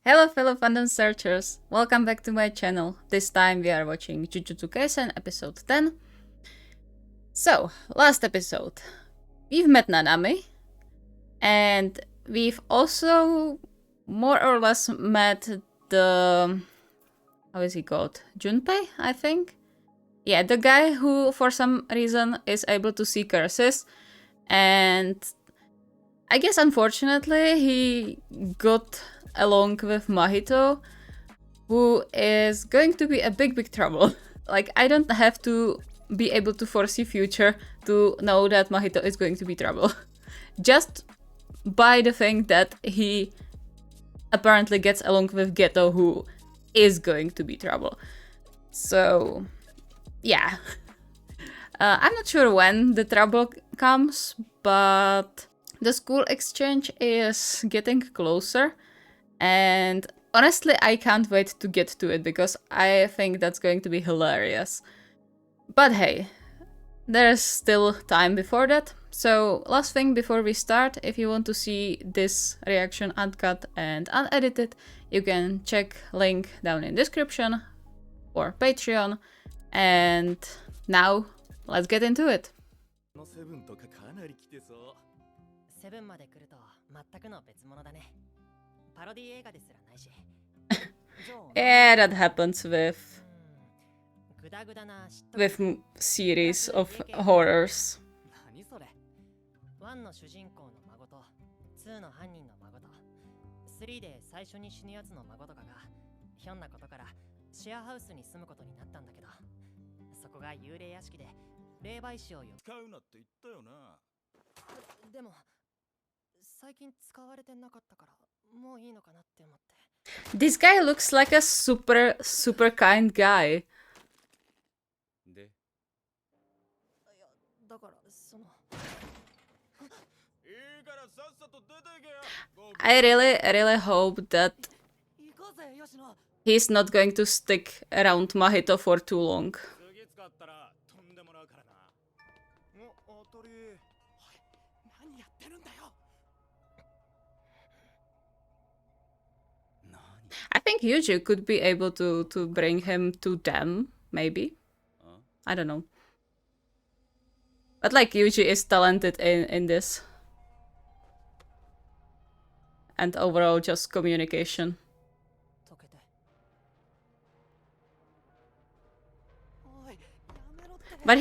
Hello fellow fandom searchers, welcome back to my channel. This time we are watching Jujutsu Kaisen episode 10. So, last episode, we've met Nanami, and we've also more or less met the... how is he called? Junpei, I think? Yeah, the guy who for some reason is able to see curses, and I guess unfortunately he got along with Mahito, who is going to be a big trouble. Like, I don't have to be able to foresee future to know that Mahito is going to be trouble. Just by the thing that he apparently gets along with Geto, who is going to be trouble. So, yeah. I'm not sure when the trouble comes, but the school exchange is getting closer, and honestly, I can't wait to get to it because I think that's going to be hilarious. But hey, there's still time before that. So last thing before we start, if you want to see this reaction uncut and unedited, you can check link down in description or Patreon. And now, let's get into it. Yeah, that happens with series of horrors. 最近使われてなかったからもういいのかなって思って。 This guy looks like a super kind guy. I really hope that he's not going to stick around Mahito for too long. I think Yuji could be able to bring him to them, maybe. I don't know. But like, Yuji is talented in this. And overall just communication. But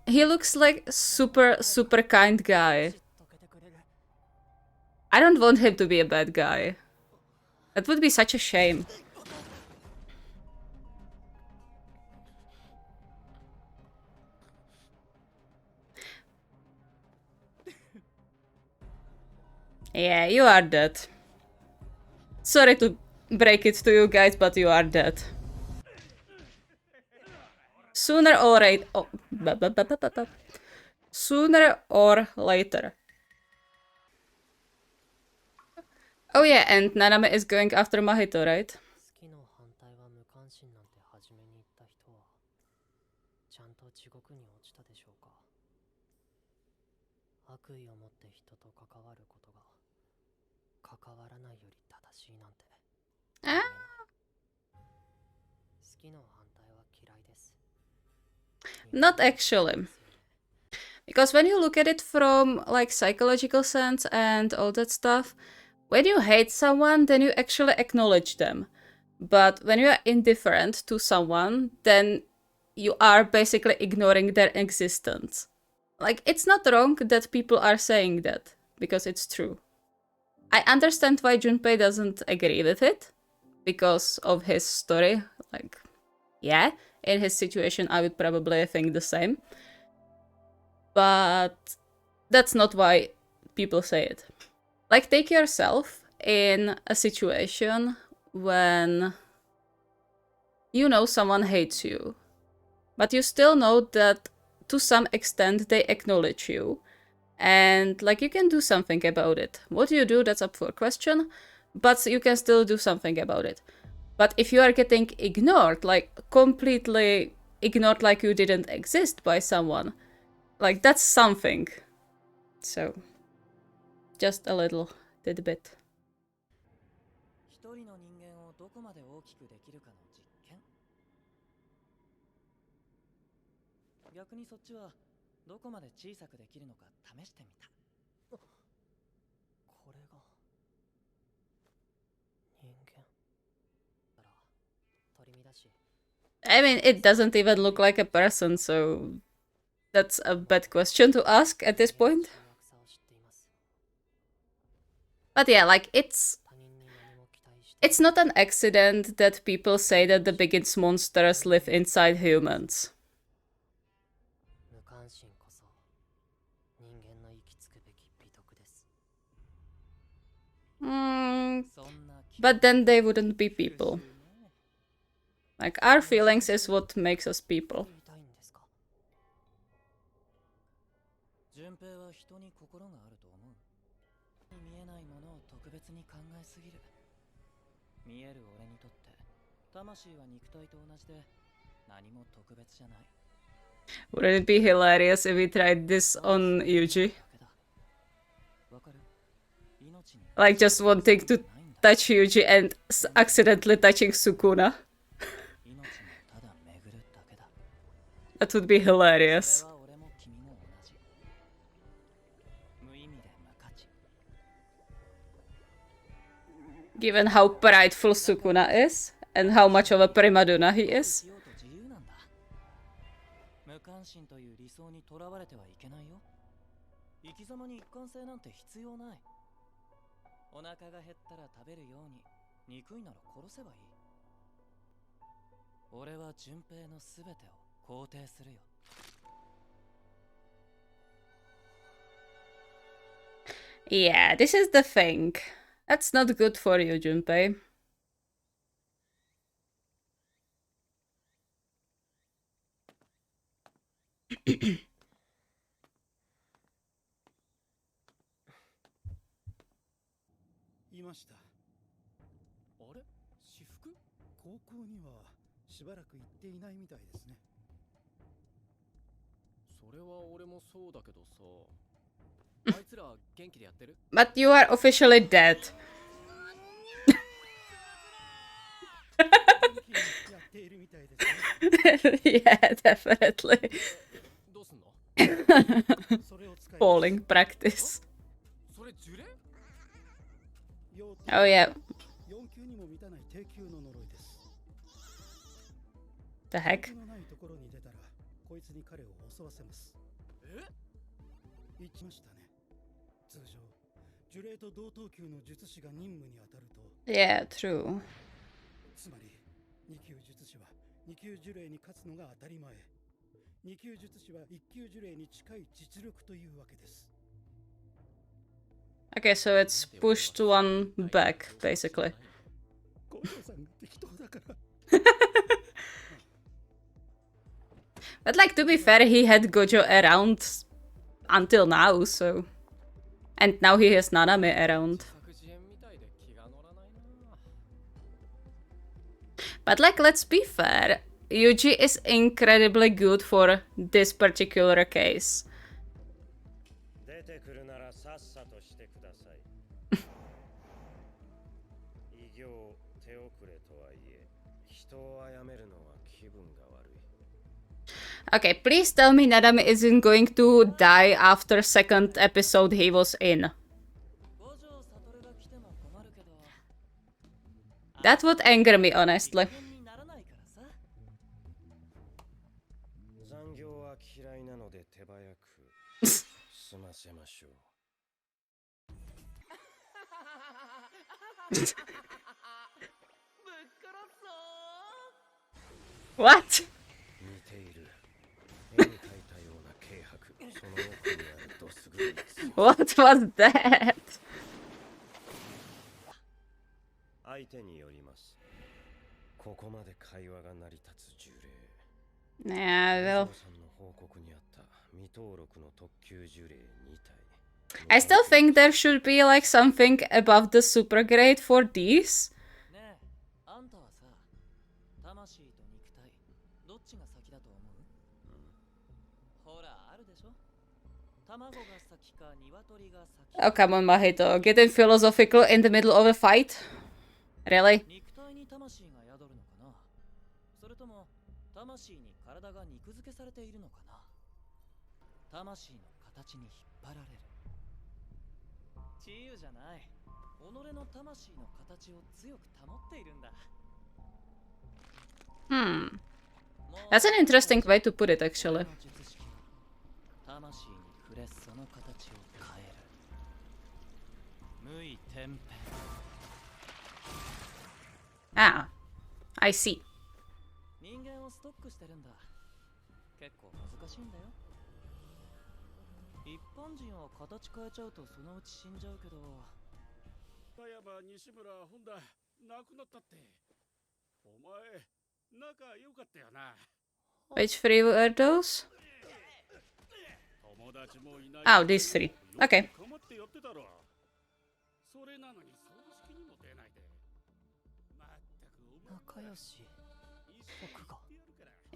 he looks like super kind guy. I don't want him to be a bad guy. That would be such a shame. Yeah, you are dead. Sorry to break it to you guys, but you are dead. Sooner or later. Oh, sooner or later. Oh yeah, and Naname is going after Mahito, right? Ah. Not actually. Because when you look at it from like psychological sense and all that stuff, when you hate someone, then you actually acknowledge them. But when you are indifferent to someone, then you are basically ignoring their existence. Like, it's not wrong that people are saying that, because it's true. I understand why Junpei doesn't agree with it, because of his story. Like, yeah, in his situation I would probably think the same. But that's not why people say it. Like, take yourself in a situation when you know someone hates you, but you still know that to some extent they acknowledge you, and like, you can do something about it. What you do, that's up for question, but you can still do something about it. But if you are getting ignored, like completely ignored, like you didn't exist by someone, like, that's something. So, just a little tidbit. 一人の人間をどこまで大きくできるかの実験。逆にそっちはどこまで小さくできるのか試してみた。これが人間だら取り乱し I mean, it doesn't even look like a person, so that's a bad question to ask at this point. その草を知っています。 But yeah, like, it's 他人に何も期待して not an accident that people say that the biggest monsters live inside humans. 無関心こそ人間の行き着くべき美徳です。 そんな気 But then they wouldn't be people. Like, our feelings is what makes us people. 言いたいんですか。順平は人に心があると思う。見えないものを特別に考えすぎる。見える俺にとって魂は肉体と同じで何も特別じゃない。 Wouldn't it be hilarious if we tried this on Yuji? わかる？命に Like, just wanting to ないんだ。 touch Yuji and accidentally touching Sukuna. 命もただ巡るだけだ。 That would be そ hilarious. れは俺も君も同じ。無意味で無価値。 Given how prideful Sukuna is, and how much of a prima donna he is. 生きようと自由なんだ。無関心という理想にとらわれてはいけないよ。生き様に一貫性なんて必要ない。お腹が減ったら食べるように、憎いなら殺せばいい。俺は順平のすべてを肯定するよ。 Yeah, this is the thing. That's not good for you, Junpei. いました。あれ？私服？高校にはしばらく行っていないみたいですね。それは俺もそうだけどさ。あいつら元気でやってる？ But you are officially dead. やっているみたいですね。 Yeah, definitely. どうすんの？それを使い Falling practice. それ呪霊？ Oh yeah. 4級にも満たない低級の呪いです。 The heck? のないところに出たらこいつに彼を襲わせます。え？言いましたね。通常呪霊と同等級の術師が任務に当たると、 Yeah, true. つまり2級術師は2級呪霊に勝つのが当たり前。2級術師は1級呪霊に近い実力というわけです。 Okay, so it's pushed one back, basically. ゴッドさんが適当だから。 But like, to be fair, he had Gojo around until now, so... And now he has Naname around. 作自演みたいで気が乗らないな。 But like, let's be fair, Yuji is incredibly good for this particular case. 出てくるならさっさとしてください。異形手遅れとはいえ、人を殺めるのは気分が悪い。 Okay, please tell me Naname isn't going to die after second episode he was in. 五条悟が来ても困るけど。 That would anger me, honestly. 人間にならないからさ。残業は嫌いなので手早く済ませましょう。 What? 似ている。絵に描いたような軽薄。その奥にあるドスグリです。 What was that? 相手によります。ここまで会話が成り立つ呪霊。 Yeah, well... さんの報告にあった未登録の特級呪霊2体。 I still think there should be like something above the super grade for these. ねえ、あんたはさ、魂と肉体、どっちが先だと思う？ほら、あるでしょ？卵が先か鶏が先か。 Oh, come on, Mahito. Getting philosophical in the middle of a fight. Really? 肉体に魂が宿るのかな、それとも魂に体が肉付けされているのかな。魂の形に引っ張られる。自由じゃない。己の魂の形を強く保っているんだ。That's an interesting way to put it, actually. 魂に触れその形を変える。無意転変。Ah, I see. 人間をストックしてるんだ。結構難しいんだよ。一般人は形変えちゃうとそのうち死んじゃうけど。田山西村本田亡くなったって。お前仲良かったよな。Which three were those? Oh, these three. Okay. それなのに葬式にも出ないで。仲良し。僕が。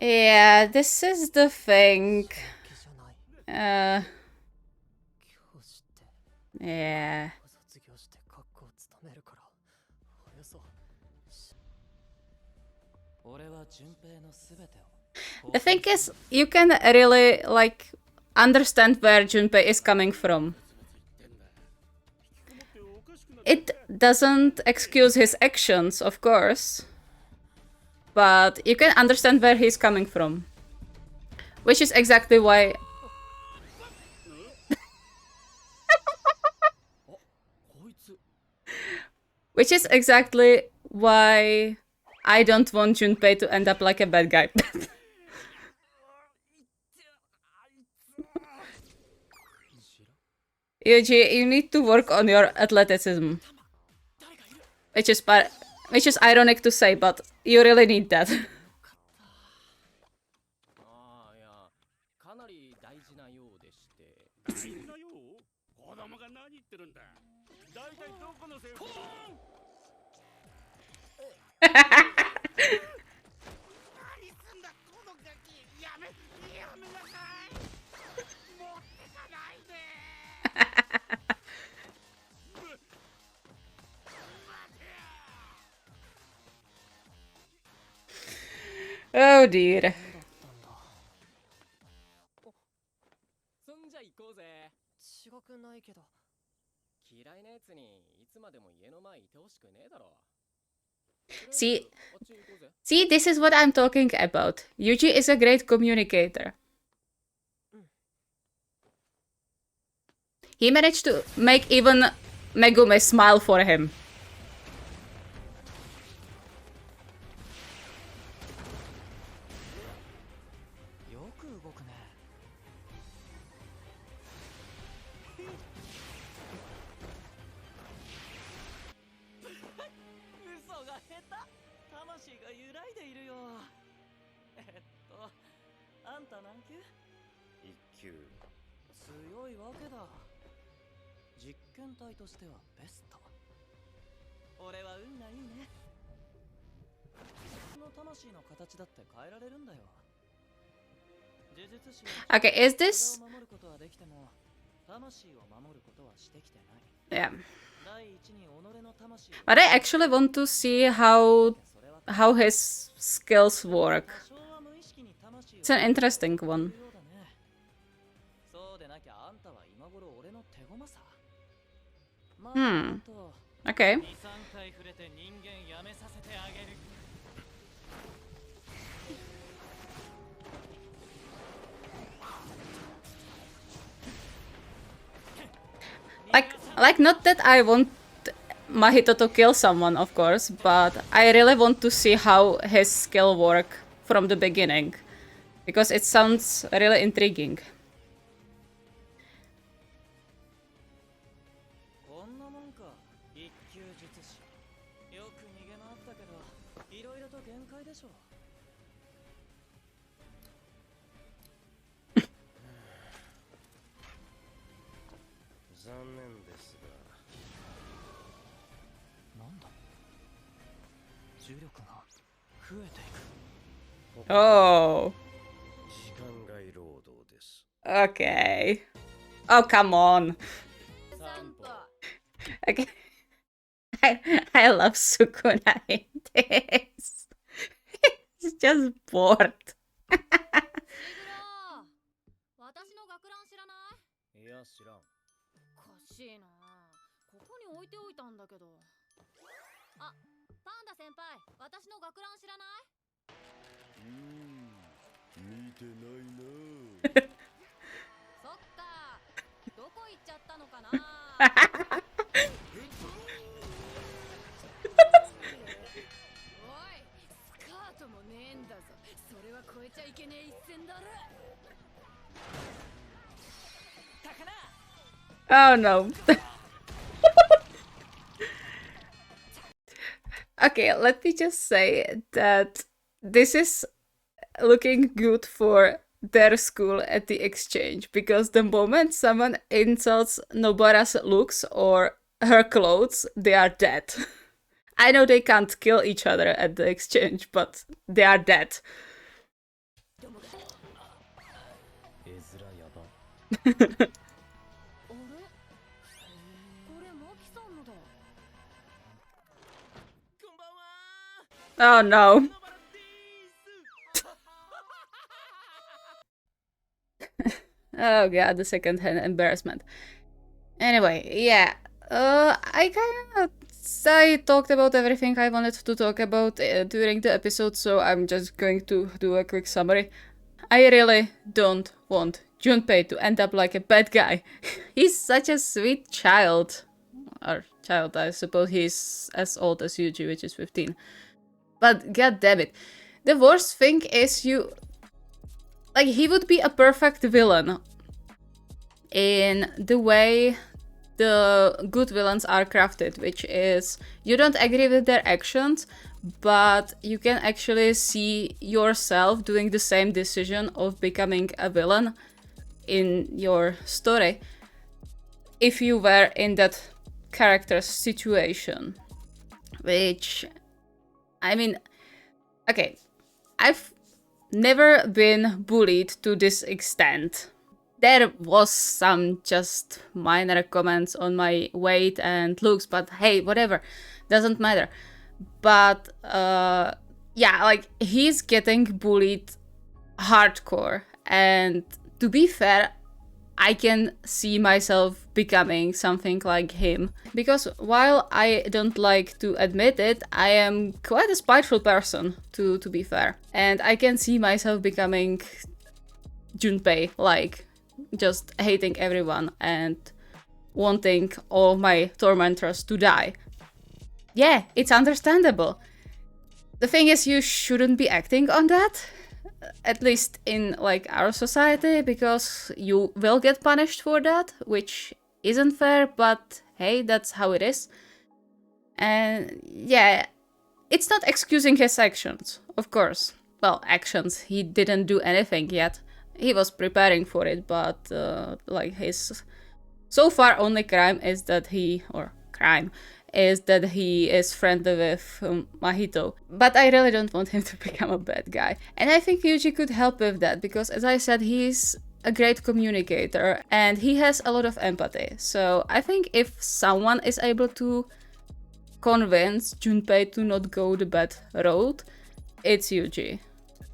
Yeah, this is the thing. じゃない。教師って。Yeah. 卒業して学校を務めるから。およそ。俺は純平のすべてを。The thing is, you can really, like, understand where Junpei is coming from. It doesn't excuse his actions, of course. But you can understand where he's coming from. Which is exactly why... Which is exactly why I don't want Junpei to end up like a bad guy. Yuji, you need to work on your athleticism. Which is ironic to say, but you really need that. ああ、いや、かなり大事なようでして。大事なよう？子供が何言ってるんだ。大体どこのせい？何すんだこのガキ。やめなさい。持ってかないで。Oh dear. そんじゃ行こうぜ。違くないけど。嫌いなやつにいつまでも家の前いてほしくねえだろ。See, this is what I'm talking about. Yuji is a great communicator. He managed to make even Megumi smile for him. よく動くね。嘘が下手。魂が揺らいでいるよ。あんた何級？一級。強いわけだ。実験体としてはベスト。俺は運がいいね。この魂の形だって変えられるんだよ。呪術師は Okay, is this... 守ることはできても魂を守ることはしてきてない。 Yeah. 第一に己の魂を But I actually want to see how his skills work. 多少は無意識に魂を It's an interesting one. そうでなきゃあんたは今頃俺の手駒さ。Okay. 2、3回触れて人間やめさせてあげる。Like not that I want Mahito to kill someone, of course, but I really want to see how his skill work from the beginning. Because it sounds really intriguing. こんなもんか、一級術師。よく逃げ回ったけど、いろいろと限界でしょ。残念ですが。なんだ？重力が増えていく。Oh. 時間外労働です。Okay. Oh, come on. Okay. I love Sukuna in this. He's just bored. シグラ私の学ラン知らない？いや知らん。おかしいな。ここに置いておいたんだけど。あ、パンダ先輩、私の学ラン知らない？見てないな。そっか。どこ行っちゃったのかな。おい、スカートもねえんだぞ。それは越えちゃいけねえ一線だろ。 Oh no. Okay, let me just say that this is looking good for their school at the exchange, because the moment someone insults Nobara's looks or her clothes, they are dead. I know they can't kill each other at the exchange, but they are dead. 絵面やば。あれ？これマキさんのだ。こんばんは。 Oh no. Oh god, the second-hand embarrassment. Anyway, yeah. I talked about everything I wanted to talk about during the episode, so I'm just going to do a quick summary. I really don't want Junpei to end up like a bad guy. He's such a sweet child. Or child, I suppose he's as old as Yuji, which is 15. But god damn it. The worst thing is like, he would be a perfect villain in the way the good villains are crafted, which is you don't agree with their actions, but you can actually see yourself doing the same decision of becoming a villain in your story if you were in that character's situation. Which, I mean, okay, I've never been bullied to this extent. There was some just minor comments on my weight and looks, but hey, whatever, doesn't matter. But yeah, like, he's getting bullied hardcore, and to be fair, I can see myself becoming something like him. Because while I don't like to admit it, I am quite a spiteful person, to be fair. And I can see myself becoming Junpei, like, just hating everyone and wanting all my tormentors to die. Yeah, it's understandable. The thing is, you shouldn't be acting on that. At least in, like, our society, because you will get punished for that, which isn't fair, but hey, that's how it is. And yeah, it's not excusing his actions, of course. Well, actions, he didn't do anything yet. He was preparing for it, but like, his so far only crime is that he is friendly with Mahito. But I really don't want him to become a bad guy. And I think Yuji could help with that, because as I said, he's a great communicator and he has a lot of empathy. So I think if someone is able to convince Junpei to not go the bad road, it's Yuji.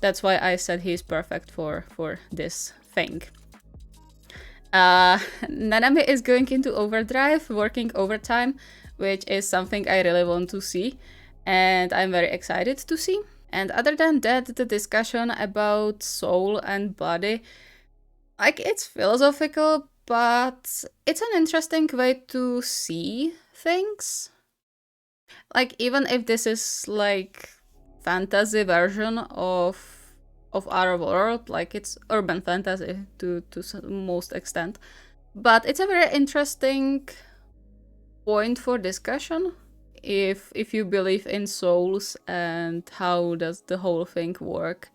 That's why I said he's perfect for this thing. Nanami is going into overdrive, working overtime, which is something I really want to see, and I'm very excited to see. And other than that, the discussion about soul and body, like, it's philosophical, but it's an interesting way to see things. Like, even if this is, like, fantasy version of our world, like, it's urban fantasy to most extent, but it's a very interesting point for discussion if you believe in souls and how does the whole thing work.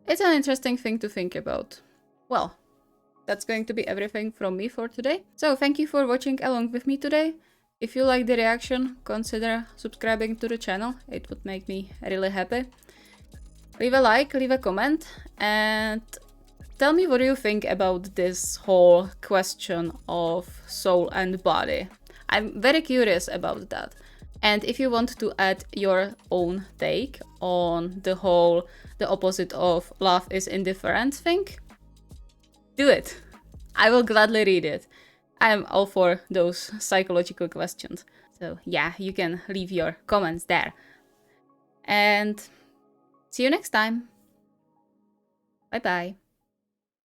It's an interesting thing to think about. Well, that's going to be everything from me for today. So thank you for watching along with me today. If you like the reaction, consider subscribing to the channel. It would make me really happy. Leave a like, leave a comment, and tell me what you think about this whole question of soul and body. I'm very curious about that. And if you want to add your own take on the opposite of love is indifferent thing, do it. I will gladly read it. I am all for those psychological questions. So yeah, you can leave your comments there. And see you next time. Bye bye.